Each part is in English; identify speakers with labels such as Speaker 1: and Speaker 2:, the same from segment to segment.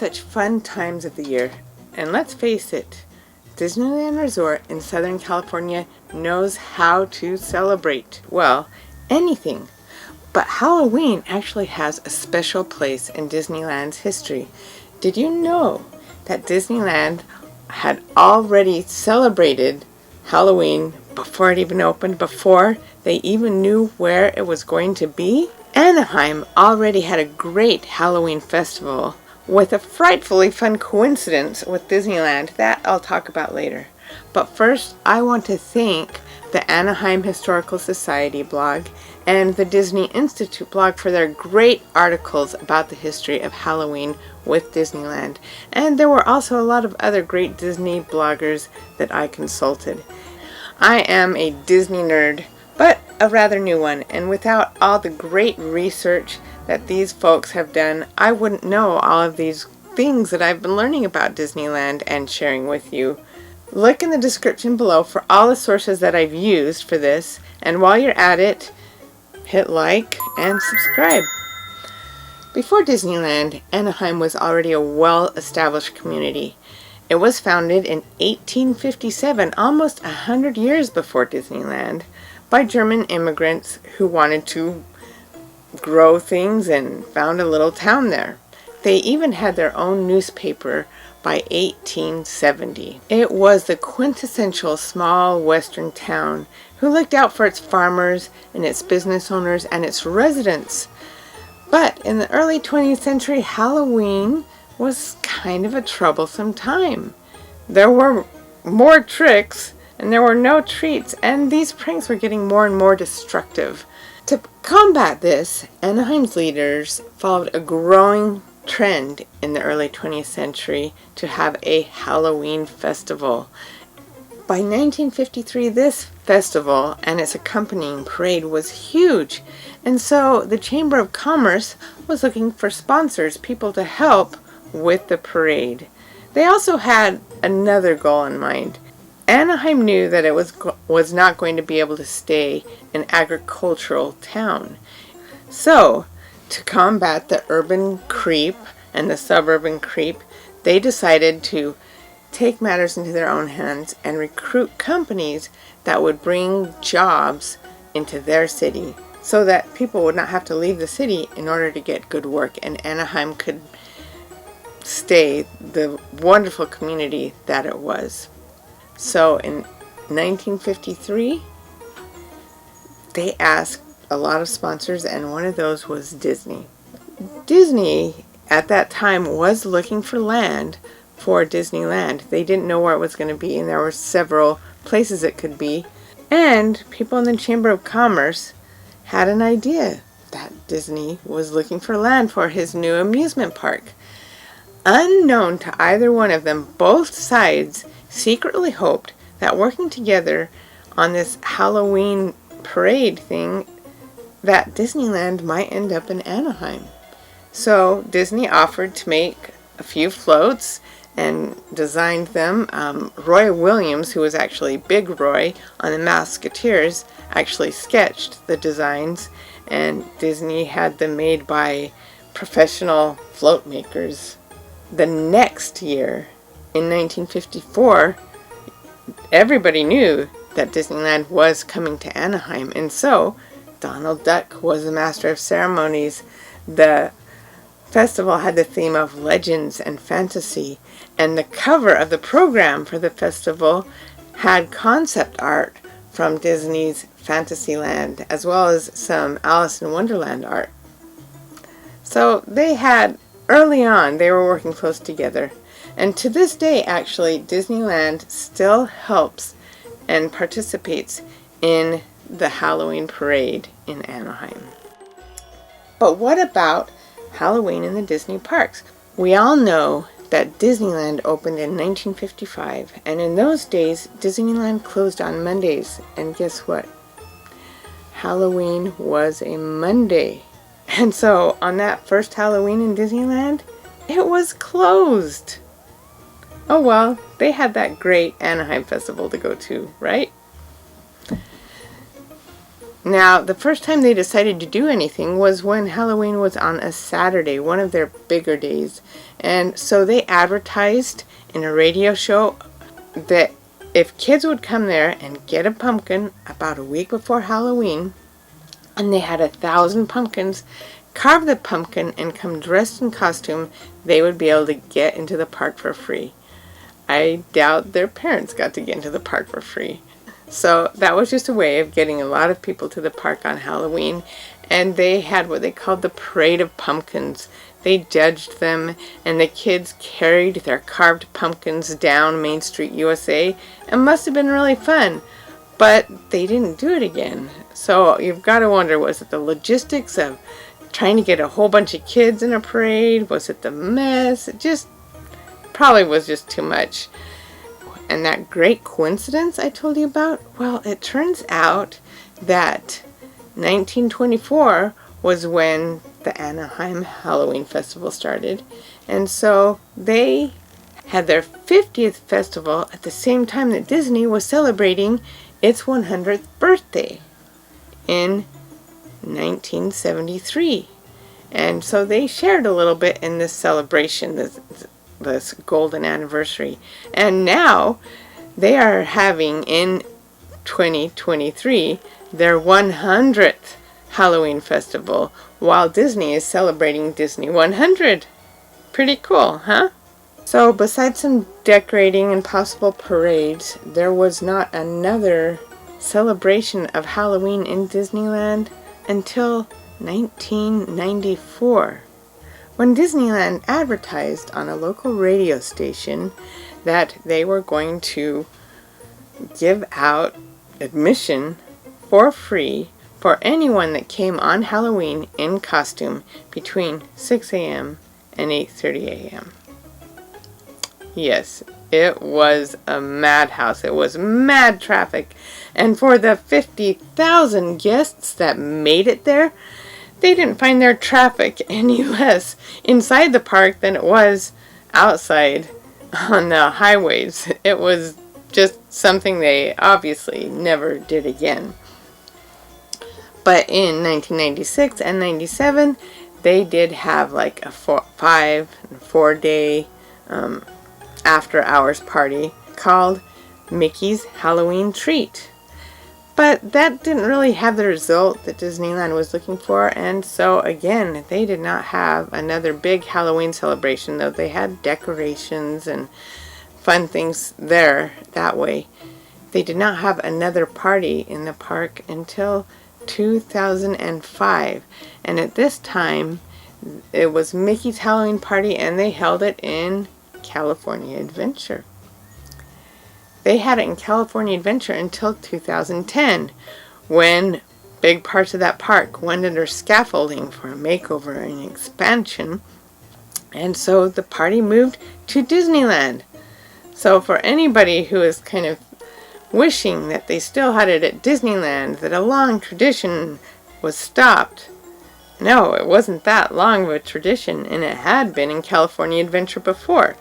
Speaker 1: such fun times of the year. And let's face it, Disneyland Resort in Southern California knows how to celebrate, well, anything. But Halloween actually has a special place in Disneyland's history. Did you know that Disneyland had already celebrated Halloween before it even opened, before they even knew where it was going to be? Anaheim already had a great Halloween festival with a frightfully fun coincidence with Disneyland that I'll talk about later. But first, I want to thank the Anaheim Historical Society blog and the Disney Institute blog for their great articles about the history of Halloween with Disneyland. And there were also a lot of other great Disney bloggers that I consulted. I am a Disney nerd, but a rather new one, and without all the great research that these folks have done, I wouldn't know all of these things that I've been learning about Disneyland and sharing with you. Look in the description below for all the sources that I've used for this, and while you're at it, hit like and subscribe. Before Disneyland, Anaheim was already a well-established community. It was founded in 1857, almost 100 years before Disneyland, by German immigrants who wanted to grow things and found a little town there. They even had their own newspaper by 1870. It was the quintessential small western town who looked out for its farmers and its business owners and its residents. But in the early 20th century, Halloween was kind of a troublesome time. There were more tricks and there were no treats, and these pranks were getting more and more destructive. To combat this, Anaheim's leaders followed a growing trend in the early 20th century to have a Halloween festival. By 1953, this festival and its accompanying parade was huge, and so the Chamber of Commerce was looking for sponsors, people to help with the parade. They also had another goal in mind. Anaheim knew that it was not going to be able to stay an agricultural town. So, to combat the urban creep and the suburban creep, they decided to take matters into their own hands and recruit companies that would bring jobs into their city so that people would not have to leave the city in order to get good work, and Anaheim could stay the wonderful community that it was. So in 1953, they asked a lot of sponsors, and one of those was Disney. Disney at that time was looking for land for Disneyland. They didn't know where it was going to be, and there were several places it could be. And people in the Chamber of Commerce had an idea that Disney was looking for land for his new amusement park. Unknown to either one of them, both sides secretly hoped that working together on this Halloween parade thing, that Disneyland might end up in Anaheim. So Disney offered to make a few floats and designed them. Roy Williams, who was actually Big Roy on the Musketeers, actually sketched the designs, and Disney had them made by professional float makers. The next year, in 1954, everybody knew that Disneyland was coming to Anaheim, and so Donald Duck was the master of ceremonies. The festival had the theme of legends and fantasy, and the cover of the program for the festival had concept art from Disney's Fantasyland, as well as some Alice in Wonderland art. So early on, they were working close together. And to this day, actually, Disneyland still helps and participates in the Halloween parade in Anaheim. But what about Halloween in the Disney parks? We all know that Disneyland opened in 1955, and in those days, Disneyland closed on Mondays. And guess what? Halloween was a Monday. And so, on that first Halloween in Disneyland, it was closed. Oh well, they had that great Anaheim festival to go to, right? Now, the first time they decided to do anything was when Halloween was on a Saturday, one of their bigger days. And so they advertised in a radio show that if kids would come there and get a pumpkin about a week before Halloween, and they had 1,000 pumpkins, carve the pumpkin and come dressed in costume, they would be able to get into the park for free. I doubt their parents got to get into the park for free. So that was just a way of getting a lot of people to the park on Halloween. And they had what they called the Parade of Pumpkins. They judged them, and the kids carried their carved pumpkins down Main Street, USA. It must have been really fun, but they didn't do it again. So you've got to wonder, was it the logistics of trying to get a whole bunch of kids in a parade? Was it the mess? It just probably was just too much. And that great coincidence I told you about, well, it turns out that 1924 was when the Anaheim Halloween Festival started. And so they had their 50th festival at the same time that Disney was celebrating its 100th birthday in 1973. And so they shared a little bit in this celebration, this golden anniversary. And now they are having in 2023 their 100th Halloween festival, while Disney is celebrating Disney 100. Pretty cool, huh? So besides some decorating and possible parades, there was not another celebration of Halloween in Disneyland until 1994, when Disneyland advertised on a local radio station that they were going to give out admission for free for anyone that came on Halloween in costume between 6 a.m. and 8:30 a.m. Yes, it was a madhouse. It was mad traffic. And for the 50,000 guests that made it there, they didn't find their traffic any less inside the park than it was outside on the highways. It was just something they obviously never did again. But in 1996 and 97, they did have like a 4-day after hours party called Mickey's Halloween Treat. But that didn't really have the result that Disneyland was looking for, and so again, they did not have another big Halloween celebration, though they had decorations and fun things there that way. They did not have another party in the park until 2005, and at this time it was Mickey's Halloween Party, and they held it in California Adventure. They had it in California Adventure until 2010, when big parts of that park went under scaffolding for a makeover and expansion, and so the party moved to Disneyland. So for anybody who is kind of wishing that they still had it at Disneyland, that a long tradition was stopped, no, it wasn't that long of a tradition, and it had been in California Adventure before.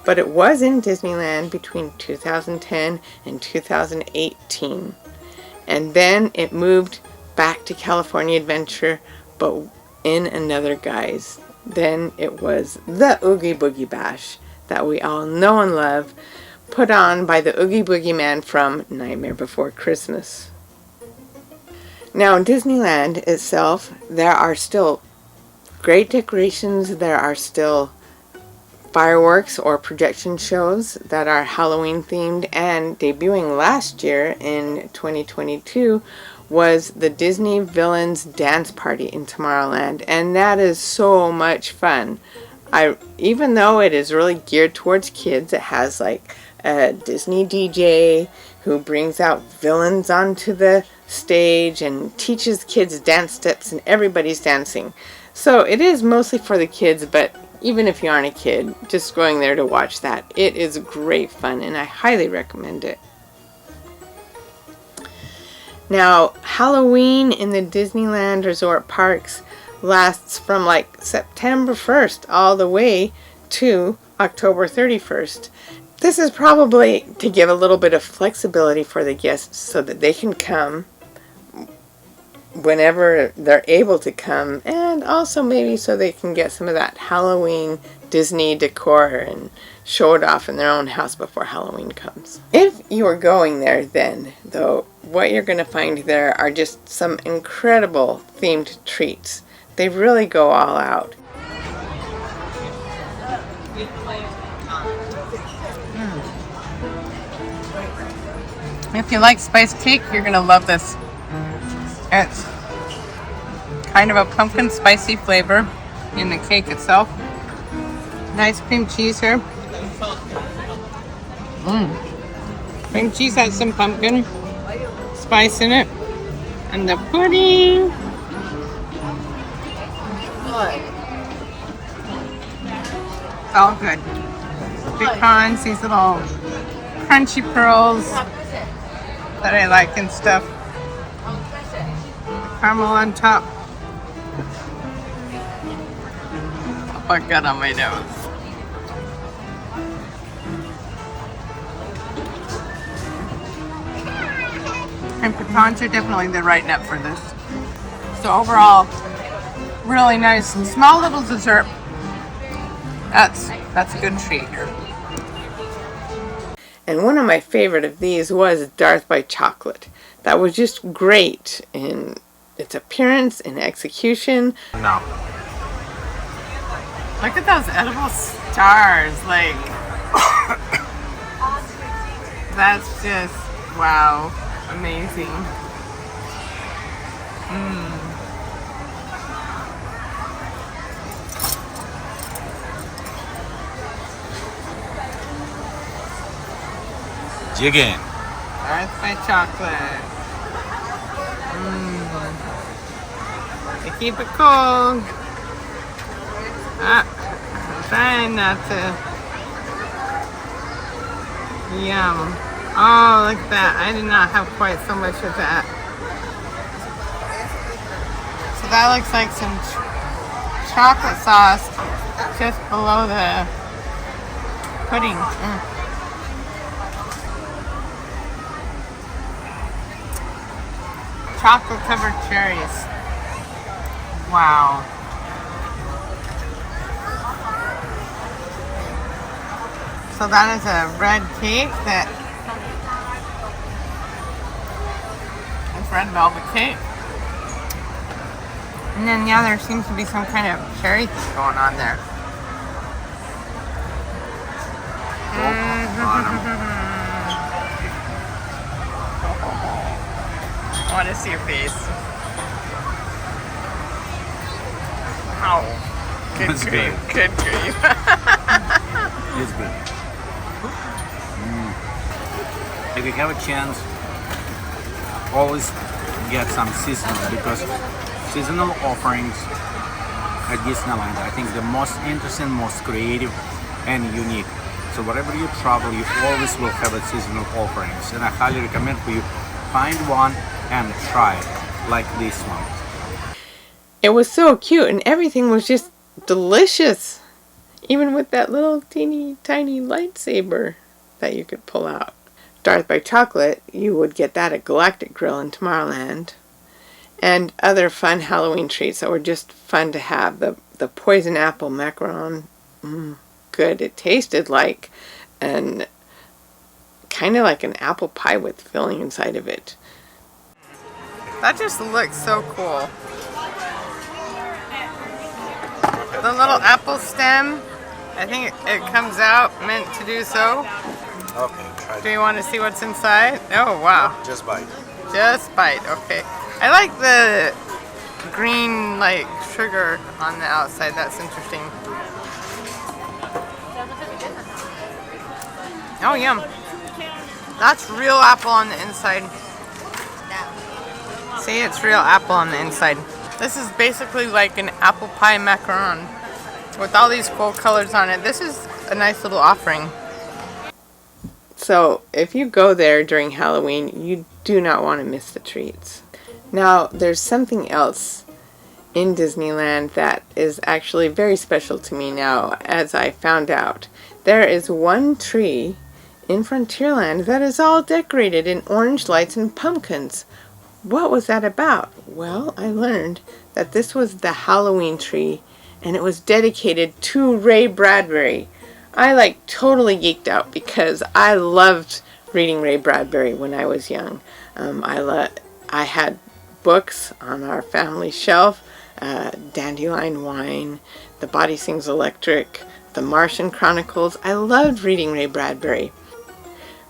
Speaker 1: But it was in Disneyland between 2010 and 2018. And then it moved back to California Adventure, but in another guise. Then it was the Oogie Boogie Bash that we all know and love, put on by the Oogie Boogie Man from Nightmare Before Christmas. Now in Disneyland itself, there are still great decorations, there are still fireworks or projection shows that are Halloween themed, and debuting last year in 2022 was the Disney Villains Dance Party in Tomorrowland, and that is so much fun. Even though it is really geared towards kids, it has like a Disney DJ who brings out villains onto the stage and teaches kids dance steps, and everybody's dancing. So it is mostly for the kids, but even if you aren't a kid, just going there to watch that, it is great fun, and I highly recommend it. Now, Halloween in the Disneyland Resort parks lasts from like September 1st all the way to October 31st. This is probably to give a little bit of flexibility for the guests so that they can come whenever they're able to come, and also maybe so they can get some of that Halloween Disney decor and show it off in their own house before Halloween comes. If you are going there then, though, what you're going to find there are just some incredible themed treats. They really go all out. If you like spiced cake, you're going to love this. It's kind of a pumpkin spicy flavor in the cake itself. Nice cream cheese here. Cream cheese has some pumpkin spice in it. And the pudding. It's all good. Pecans, these little crunchy pearls that I like and stuff. Caramel on top. Oh, I got on my nose. And pecans are definitely the right nut for this. So overall, really nice and small little dessert. That's a good treat here. And one of my favorite of these was Darth by Chocolate. That was just great in its appearance and execution.
Speaker 2: No.
Speaker 1: Look at those edible stars, like, that's just, wow, amazing.
Speaker 2: Jigging.
Speaker 1: Darth by Chocolate. To keep it cold. I'm trying not to. Yum. Oh, look at that. I did not have quite so much of that. So that looks like some chocolate sauce just below the pudding. Chocolate covered cherries. Wow. So that is a red cake that it's red velvet cake. And then yeah, there seems to be some kind of cherry thing going on there. I want to see your face. Ow.
Speaker 2: It's good.
Speaker 1: Good grief.
Speaker 2: It's good. If you have a chance, always get some seasonal, because seasonal offerings at Disneyland, I think, the most interesting, most creative and unique. So wherever you travel, you always will have a seasonal offerings, and I highly recommend for you find one and try it, like this one.
Speaker 1: It was so cute, and everything was just delicious. Even with that little teeny tiny lightsaber that you could pull out. Darth by Chocolate, you would get that at Galactic Grill in Tomorrowland. And other fun Halloween treats that were just fun to have. The poison apple macaron, good. It tasted like kind of like an apple pie with filling inside of it. That just looks so cool. The little apple stem, I think it comes out meant to do so.
Speaker 2: Okay, try.
Speaker 1: Do you want to see what's inside? Oh, wow.
Speaker 2: Just bite.
Speaker 1: Just bite, okay. I like the green, like, sugar on the outside. That's interesting. Oh, yum. That's real apple on the inside. See, it's real apple on the inside. This is basically like an apple pie macaron with all these cool colors on it. This is a nice little offering. So, if you go there during Halloween, you do not want to miss the treats. Now, there's something else in Disneyland that is actually very special to me now, as I found out. There is one tree in Frontierland that is all decorated in orange lights and pumpkins. What was that about? Well, I learned that this was the Halloween tree, and it was dedicated to Ray Bradbury. I totally geeked out because I loved reading Ray Bradbury when I was young. I had books on our family shelf, Dandelion Wine, The Body Sings Electric, The Martian Chronicles. I loved reading Ray Bradbury.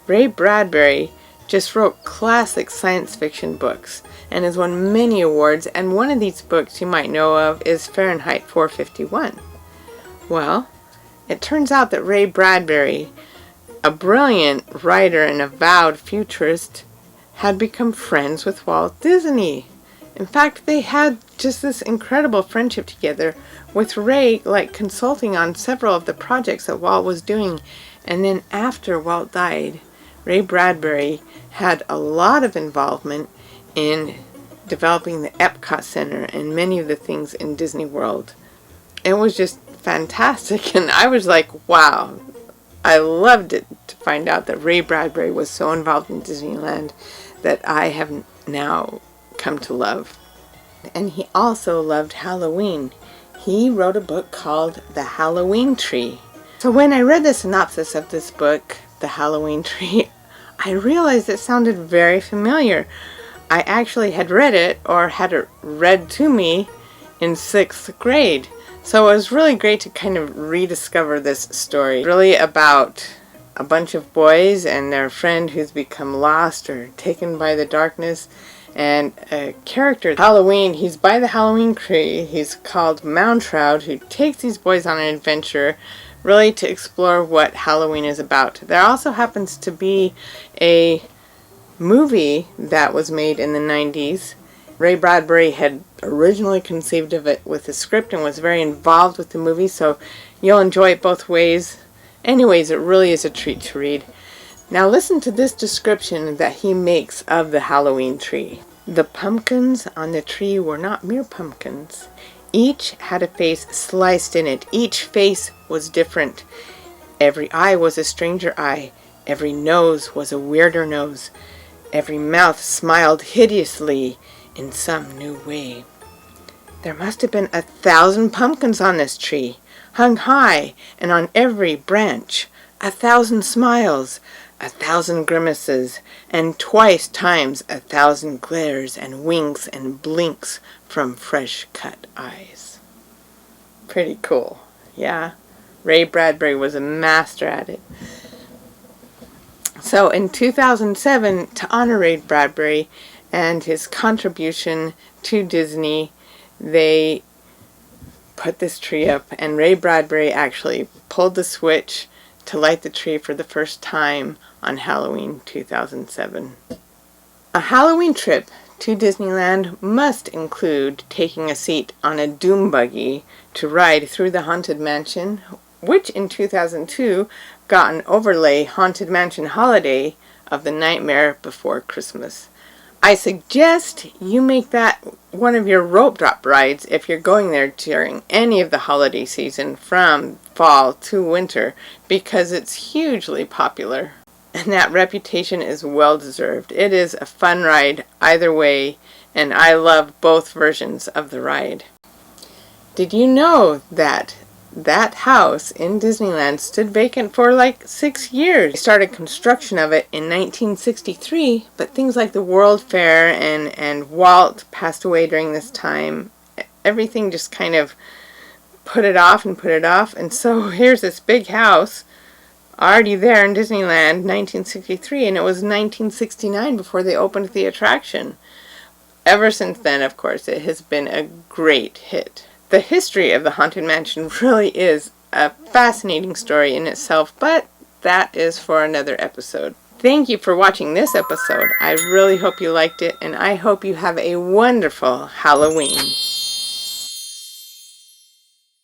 Speaker 1: Ray Bradbury just wrote classic science fiction books and has won many awards, and one of these books you might know of is Fahrenheit 451. Well, it turns out that Ray Bradbury, a brilliant writer and avowed futurist, had become friends with Walt Disney. In fact, they had just this incredible friendship together, with Ray consulting on several of the projects that Walt was doing. And then after Walt died, Ray Bradbury had a lot of involvement in developing the Epcot Center and many of the things in Disney World. It was just fantastic, and I was like, wow. I loved it to find out that Ray Bradbury was so involved in Disneyland that I have now come to love. And he also loved Halloween. He wrote a book called The Halloween Tree. So when I read the synopsis of this book, The Halloween Tree, I realized it sounded very familiar. I actually had read it, or had it read to me, in 6th grade. So it was really great to kind of rediscover this story. Really about a bunch of boys and their friend who's become lost or taken by the darkness. And a character, Halloween, he's by the Halloween tree. He's called Mountroud, who takes these boys on an adventure really to explore what Halloween is about. There also happens to be a movie that was made in the 90s. Ray Bradbury had originally conceived of it with the script and was very involved with the movie, so you'll enjoy it both ways. Anyways, it really is a treat to read. Now listen to this description that he makes of the Halloween tree. The pumpkins on the tree were not mere pumpkins. Each had a face sliced in it. Each face was different. Every eye was a stranger eye. Every nose was a weirder nose. Every mouth smiled hideously in some new way. There must have been 1,000 pumpkins on this tree, hung high, and on every branch 1,000 smiles, 1,000 grimaces, and twice times 1,000 glares and winks and blinks from fresh-cut eyes. Pretty cool, yeah? Ray Bradbury was a master at it. So in 2007, to honor Ray Bradbury and his contribution to Disney, they put this tree up, and Ray Bradbury actually pulled the switch to light the tree for the first time on Halloween 2007. A Halloween trip to Disneyland must include taking a seat on a doom buggy to ride through the Haunted Mansion, which in 2002 got an overlay Haunted Mansion holiday of The Nightmare Before Christmas. I suggest you make that one of your rope drop rides if you're going there during any of the holiday season from fall to winter, because it's hugely popular. And that reputation is well deserved. It is a fun ride either way, and I love both versions of the ride. Did you know that house in Disneyland stood vacant for 6 years? They started construction of it in 1963, but things like the World Fair and Walt passed away during this time. Everything just kind of put it off, and so here's this big house already there in Disneyland, 1963, and it was 1969 before they opened the attraction. Ever since then, of course, it has been a great hit. The history of the Haunted Mansion really is a fascinating story in itself, but that is for another episode. Thank you for watching this episode. I really hope you liked it, and I hope you have a wonderful Halloween.